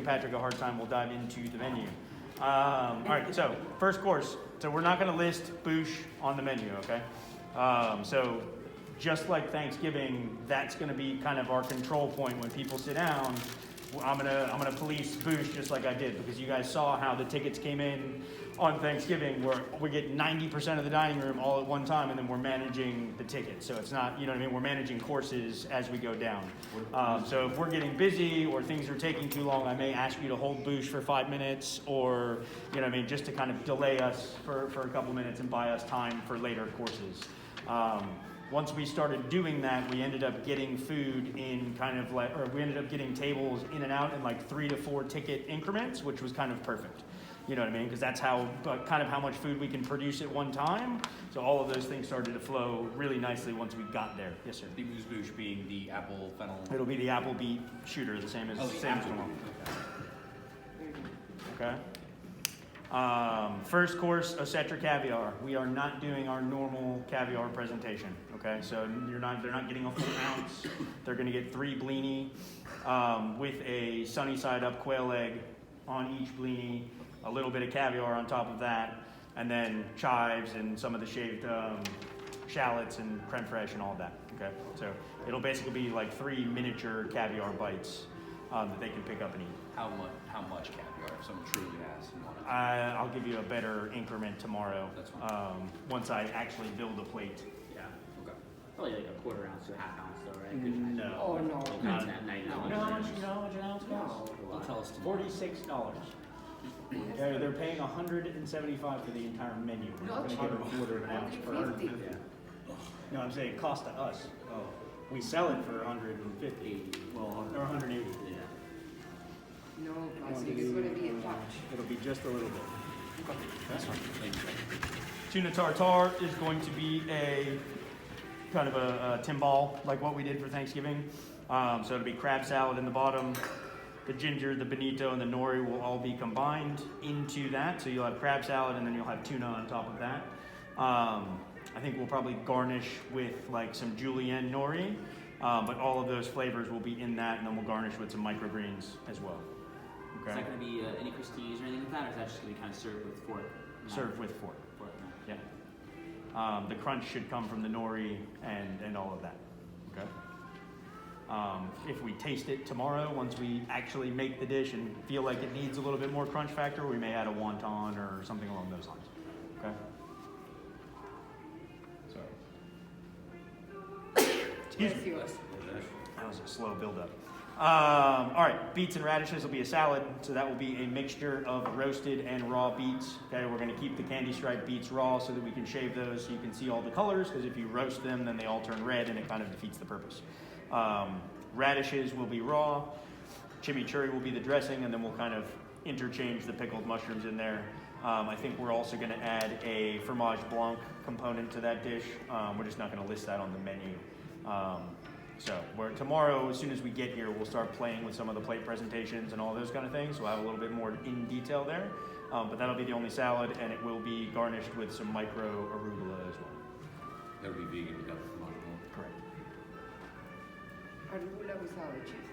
Patrick a hard time, we'll dive into the menu. All right, so first course. So we're not going to list boosh on the menu, okay? So just like Thanksgiving, that's going to be kind of our control point when people sit down. I'm gonna police boosh just like I did, because you guys saw how the tickets came in on Thanksgiving, where we get 90% of the dining room all at one time, and then we're managing the tickets. So it's not, you know what I mean, we're managing courses as we go down. So if we're getting busy or things are taking too long, I may ask you to hold boosh for 5 minutes, or, you know what I mean, just to kind of delay us for a couple minutes and buy us time for later courses. Once we started doing that, we ended up getting food in kind of like, or we ended up getting tables in and out in like 3 to 4 ticket increments, which was kind of perfect. You know what I mean? Because that's how, kind of how much food we can produce at one time. So all of those things started to flow really nicely once we got there. Yes, sir. The moose boosh being the apple fennel. It'll be the apple beet shooter, the same as normal. Okay. First course, Osetra caviar. We are not doing our normal caviar presentation. Okay, so they're not getting a full ounce. They're going to get 3 blini with a sunny side up quail egg on each blini, a little bit of caviar on top of that, and then chives and some of the shaved shallots and creme fraiche and all of that. Okay, so it'll basically be like 3 miniature caviar bites that they can pick up and eat. How much caviar? If someone truly asks and wants. I'll give you a better increment tomorrow. That's fine. Once I actually build a plate. Yeah. Okay. Probably like a quarter ounce to a half ounce, though, right? No. Oh, no. Like Not- that $99. You know how much an ounce costs? They'll tell us tomorrow. $46. Okay, they're paying $175 for the entire menu. We're not going to give them a quarter of an ounce per. $150. No, I'm saying it costs to us. Oh. We sell it for $150. Well, or $180. Yeah. No, I think it's gonna be a touch. It'll be just a little bit. That's fine. Thank you. Tuna tartare is going to be a kind of a timbal, like what we did for Thanksgiving. So it'll be crab salad in the bottom. The ginger, the bonito, and the nori will all be combined into that. So you'll have crab salad, and then you'll have tuna on top of that. I think we'll probably garnish with like some julienne nori, but all of those flavors will be in that, and then we'll garnish with some microgreens as well. Is that going to be any croustades or anything like that, or is that just going to be kind of served with fork? Served with fork. Fork, no. Yeah. The crunch should come from the nori and all of that. Okay. If we taste it tomorrow, once we actually make the dish and feel like it needs a little bit more crunch factor, we may add a wonton or something along those lines. Okay. Sorry. Excuse me. That was a slow build-up. All right, beets and radishes will be a salad, so that will be a mixture of roasted and raw beets. Okay, we're going to keep the candy striped beets raw so that we can shave those so you can see all the colors, because if you roast them, then they all turn red and it kind of defeats the purpose. Radishes will be raw, chimichurri will be the dressing, and then we'll kind of interchange the pickled mushrooms in there. I think we're also going to add a fromage blanc component to that dish. We're just not going to list that on the menu. So tomorrow, as soon as we get here, we'll start playing with some of the plate presentations and all those kind of things. We'll have a little bit more in detail there. But that'll be the only salad, and it will be garnished with some micro arugula as well. That'll be vegan without the fromage blanc. Correct. Arugula without cheese.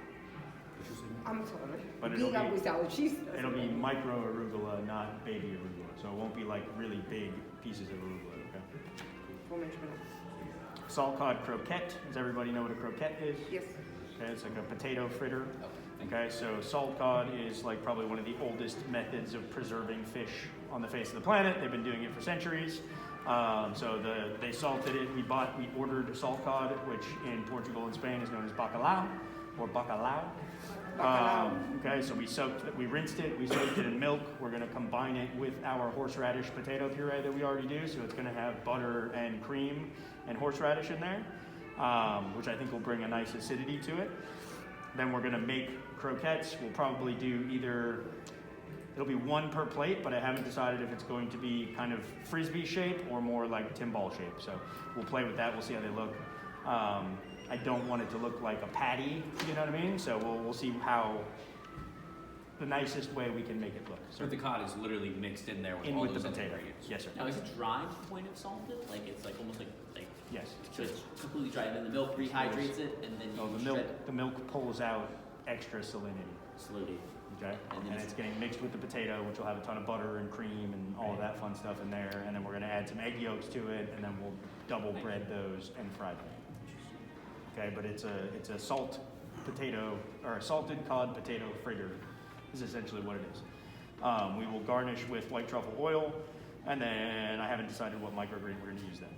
I'm sorry. But it'll Vegan be- without cheese. It'll be micro arugula, not baby arugula. So it won't be like really big pieces of arugula, okay? Fromage blanc. Salt cod croquette. Does everybody know what a croquette is? Yes. Okay, it's like a potato fritter. Okay. Okay, so salt cod is like probably one of the oldest methods of preserving fish on the face of the planet. They've been doing it for centuries. They salted it. We ordered salt cod, which in Portugal and Spain is known as bacalhau or bacalhau. Okay, so we rinsed it, we soaked it in milk. We're going to combine it with our horseradish potato puree that we already do. So it's going to have butter and cream and horseradish in there, which I think will bring a nice acidity to it. Then we're going to make croquettes. We'll probably do it'll be 1 per plate, but I haven't decided if it's going to be kind of frisbee shape or more like timbal shape. So we'll play with that. We'll see how they look. I don't want it to look like a patty, you know what I mean? So we'll see how the nicest way we can make it look. So the cod is literally mixed in there with In all with those the other potato. ingredients. Yes, sir. Now, is it dry to the point of salted? Like, it's like almost like Yes. so it's completely dry, and then the milk rehydrates it, and then No, you the shred milk pulls out extra salinity. slowly. Okay, And then and it's getting mixed with the potato, which will have a ton of butter and cream and all of that fun stuff in there. And then we're gonna add some egg yolks to it, and then we'll double bread those and fry them. Okay, but it's a salt potato, or a salted cod potato fritter is essentially what it is. We will garnish with white truffle oil, and then I haven't decided what microgreen we're gonna use then.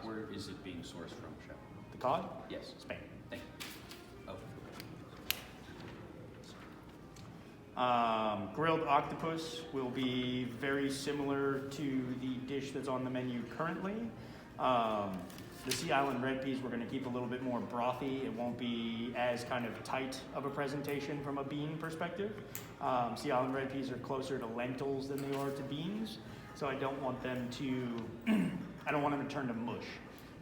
Where is it being sourced from, Chef? The cod? Yes. Spain. Thank you. Grilled octopus will be very similar to the dish that's on the menu currently. The Sea Island red peas we're going to keep a little bit more brothy. It won't be as kind of tight of a presentation from a bean perspective. Sea Island red peas are closer to lentils than they are to beans, so I don't want them to turn to mush.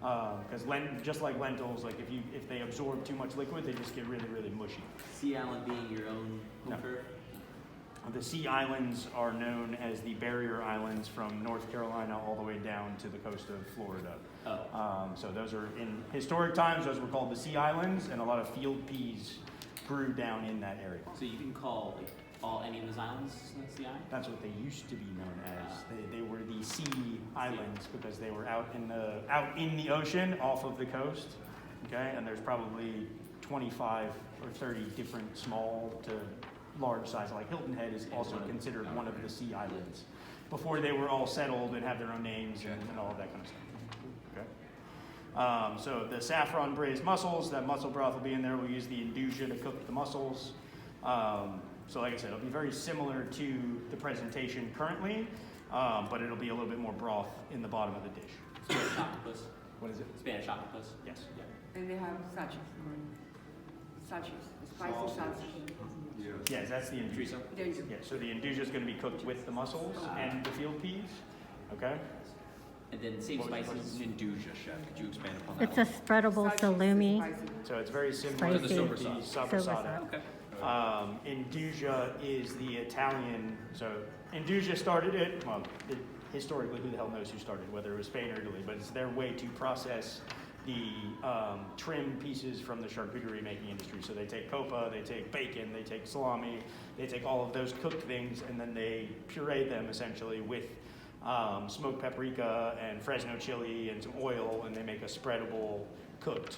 Because just like lentils, like if they absorb too much liquid, they just get really, really mushy. Sea Island being your own home turf? The Sea Islands are known as the barrier islands from North Carolina all the way down to the coast of Florida. Oh. So those are, in historic times, those were called the Sea Islands, and a lot of field peas grew down in that area. So you can call like any of those islands Sea Island? That's what they used to be known as. They were the Sea Islands because they were out in the ocean off of the coast. Okay, and there's probably 25 or 30 different small to large size. Like Hilton Head is also considered one of the Sea Islands before they were all settled and have their own names and all of that kind of stuff. Okay. So the saffron braised mussels, that mussel broth will be in there. We'll use the induja to cook the mussels. So like I said, it'll be very similar to the presentation currently, but it'll be a little bit more broth in the bottom of the dish. Spanish octopus. What is it? Spanish octopus. Yes. Yeah. And they have sachets, spicy sausage. Yes, that's the induja. Chorizo. There you go. Yeah, so the induja is going to be cooked with the mussels and the field peas. Okay. And then same What was spices. Induja, Chef. Could you expand upon that? It's a spreadable Sausage is salumi. spicy. So it's very similar to the Spicy. sopressata. Sopressata. Okay. Induja is the Italian, so Induja started it, well, historically, who the hell knows who started, whether it was Spain or Italy, but it's their way to process the trim pieces from the charcuterie making industry. So they take copa, they take bacon, they take salami, they take all of those cooked things, and then they puree them essentially with smoked paprika and Fresno chili and some oil, and they make a spreadable cooked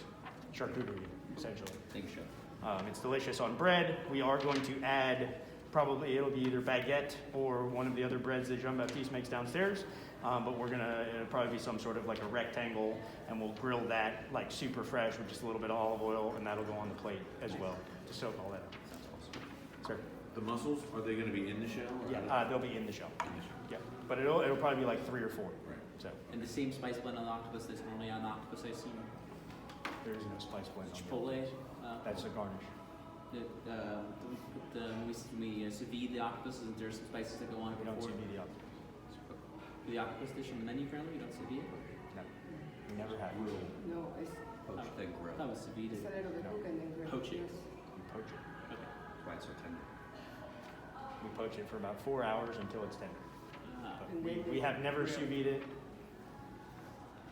charcuterie, essentially. Thank you, Chef. It's delicious on bread. We are going to add, probably it'll be either baguette or one of the other breads that Jean-Baptiste makes downstairs. But it'll probably be some sort of like a rectangle, and we'll grill that like super fresh with just a little bit of olive oil, and that'll go on the plate as well to soak all that up. Sounds awesome. Sir? The mussels, are they gonna be in the shell? or- Yeah, they'll be in the shell. In the shell. Yeah, but it'll probably be like 3 or 4. Right. So And the same spice blend on the octopus that's normally on the octopus, I assume. there is no spice blend on Chipotle. it. That's a garnish. When we sous vide the octopus, isn't there some spices that go on it We don't before? sous vide the octopus. The octopus dish on the menu currently, you don't sous vide? No, we never have. We No, it's Poach, then grill. That was sous vide. a little bit cook and then grill. Poach it. Yes. poach it. Okay. That's why it's so tender. We poach it for about 4 hours until it's tender. Ah. But And then we have never grill. sous vide it.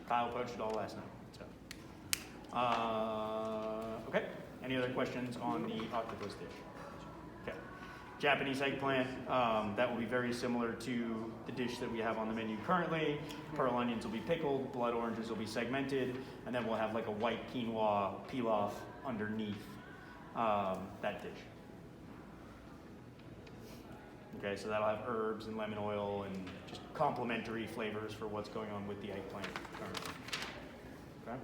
Kyle poached it all last night. So, okay. Any other questions on the octopus dish? Okay. Japanese eggplant. That will be very similar to the dish that we have on the menu currently. Pearl onions will be pickled. Blood oranges will be segmented, and then we'll have like a white quinoa pilaf underneath that dish. Okay, so that'll have herbs and lemon oil and just complementary flavors for what's going on with the eggplant currently. Okay.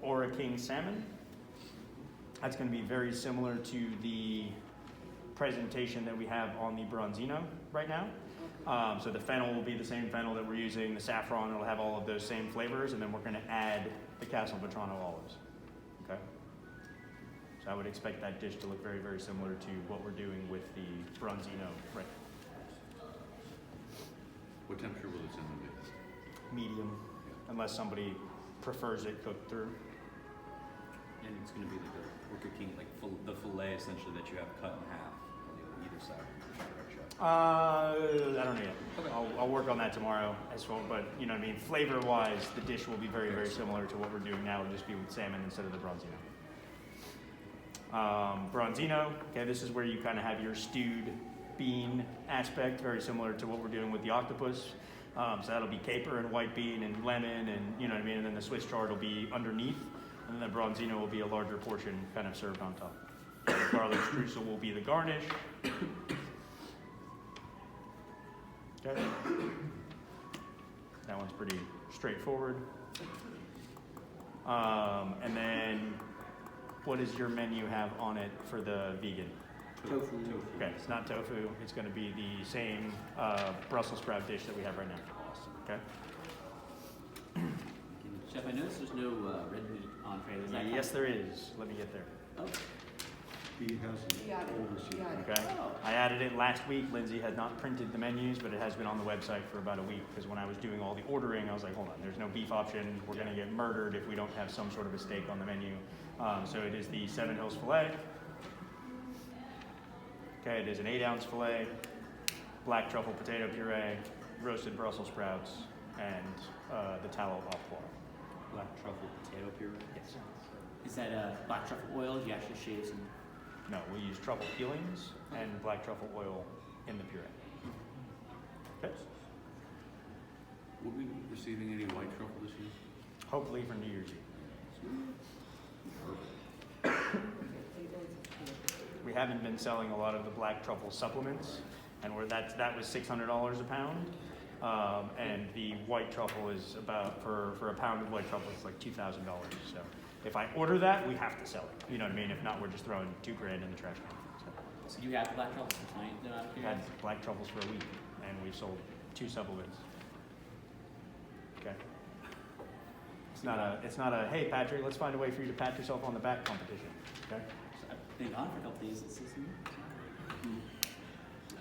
Ora King salmon. That's going to be very similar to the presentation that we have on the Bronzino right now. So the fennel will be the same fennel that we're using. The saffron will have all of those same flavors, and then we're going to add the Castelvetrano olives. Okay. So I would expect that dish to look very, very similar to what we're doing with the Bronzino right now. What temperature will the salmon be? Medium, unless somebody prefers it cooked through. And it's going to be like we're cooking like the fillet essentially that you have cut in half on either side. Correct, Chef? I don't know yet. Okay. I'll work on that tomorrow as well. But you know what I mean? Flavor-wise, the dish will be very, very similar to what we're doing now. It'll just be with salmon instead of the Bronzino. Bronzino, okay, this is where you kind of have your stewed bean aspect, very similar to what we're doing with the octopus. So that'll be caper and white bean and lemon and, you know what I mean, and then the Swiss chard will be underneath, and then the Bronzino will be a larger portion kind of served on top. The garlic streusel will be the garnish. Okay. That one's pretty straightforward. And then, what does your menu have on it for the vegan? Tofu. Okay, it's not tofu. It's going to be the same Brussels sprout dish that we have right now. Awesome. Okay. Chef, I noticed there's no red meat entree. Is that Yes, there is. Let me get there. Oh. He has Yeah, yeah. Okay. Oh. I added it last week. Lindsay had not printed the menus, but it has been on the website for about a week because when I was doing all the ordering, I was like, hold on, there's no beef option. We're going to get murdered if we don't have some sort of a steak on the menu. So it is the 7 Hills filet. Okay, it is an 8-ounce filet, black truffle potato puree, roasted Brussels sprouts, and the tallow au poire. Black truffle potato puree. Yes. Is that black truffle oil? Do you actually shave some? No, we use truffle peelings and black truffle oil in the puree. Okay. Will we be receiving any white truffle this year? Hopefully for New Year's Eve. We haven't been selling a lot of the black truffle supplements, and that was $600 a pound, and the white truffle is about for a pound of white truffle it's like $2,000. So if I order that, we have to sell it. You know what I mean? If not, we're just throwing $2,000 in the trash can. So you have black truffles for tonight? No, out of We've had curiosity? black truffles for a week, and we've sold 2 supplements. Okay. It's not a hey Patrick, let's find a way for you to pat yourself on the back competition. Okay. I've been gone for a couple days. It's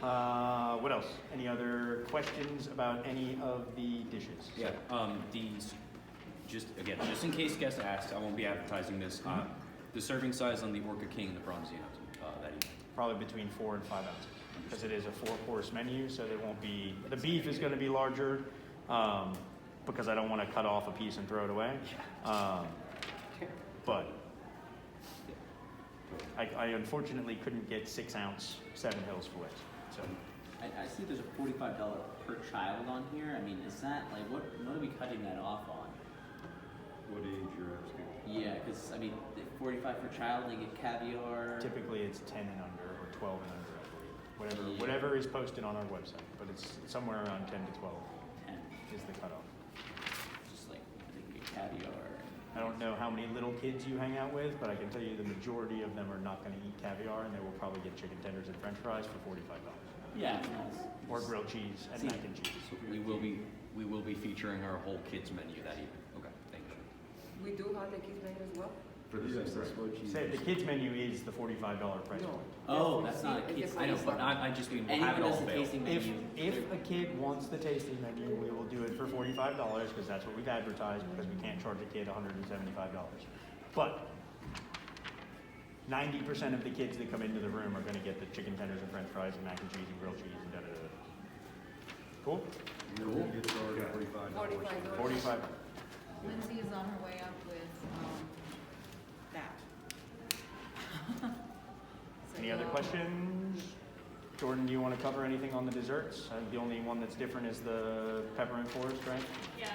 What else? Any other questions about any of the dishes? Yeah. These, just in case guests ask, I won't be advertising this. The serving size on the Orca King, the Bronzino, that evening. Probably between 4 and 5 ounces, because it is a 4-course menu, so there won't be. The beef is going to be larger, because I don't want to cut off a piece and throw it away. But I unfortunately couldn't get 6-ounce 7 Hills fillets. So I see there's a $45 per child on here. I mean, is that like what are we cutting that off on? What age you're asking? Yeah, because I mean, 45 per child, they get caviar. typically it's 10 and under or 12 and under, I believe. Yeah. Whatever is posted on our website, but it's somewhere around 10 to 12 10. is the cutoff. Just like they can get caviar. I don't know how many little kids you hang out with, but I can tell you the majority of them are not going to eat caviar, and they will probably get chicken tenders and French fries for $45, Yeah, nice. or grilled cheese and See. mac and cheese. So we will be featuring our whole kids menu that evening. Okay, thank you. We do have the kids menu as well? For the same price. Say the kids menu is the $45 price No. point. Oh, that's not a Yes, kid. I know, yes, but yes. I just mean we'll have Anyone it does all the available. tasting menu. If a kid wants the tasting menu, we will do it for $45 because that's what we've advertised because we can't charge a kid $175. But 90% of the kids that come into the room are going to get the chicken tenders and French fries and mac and cheese and grilled cheese and da-da-da. Cool? Cool. $45. 45. Lindsay is on her way up with that. So Any other you'll- questions? Jordan, do you want to cover anything on the desserts? I think the only one that's different is the peppermint forest, right? Yeah,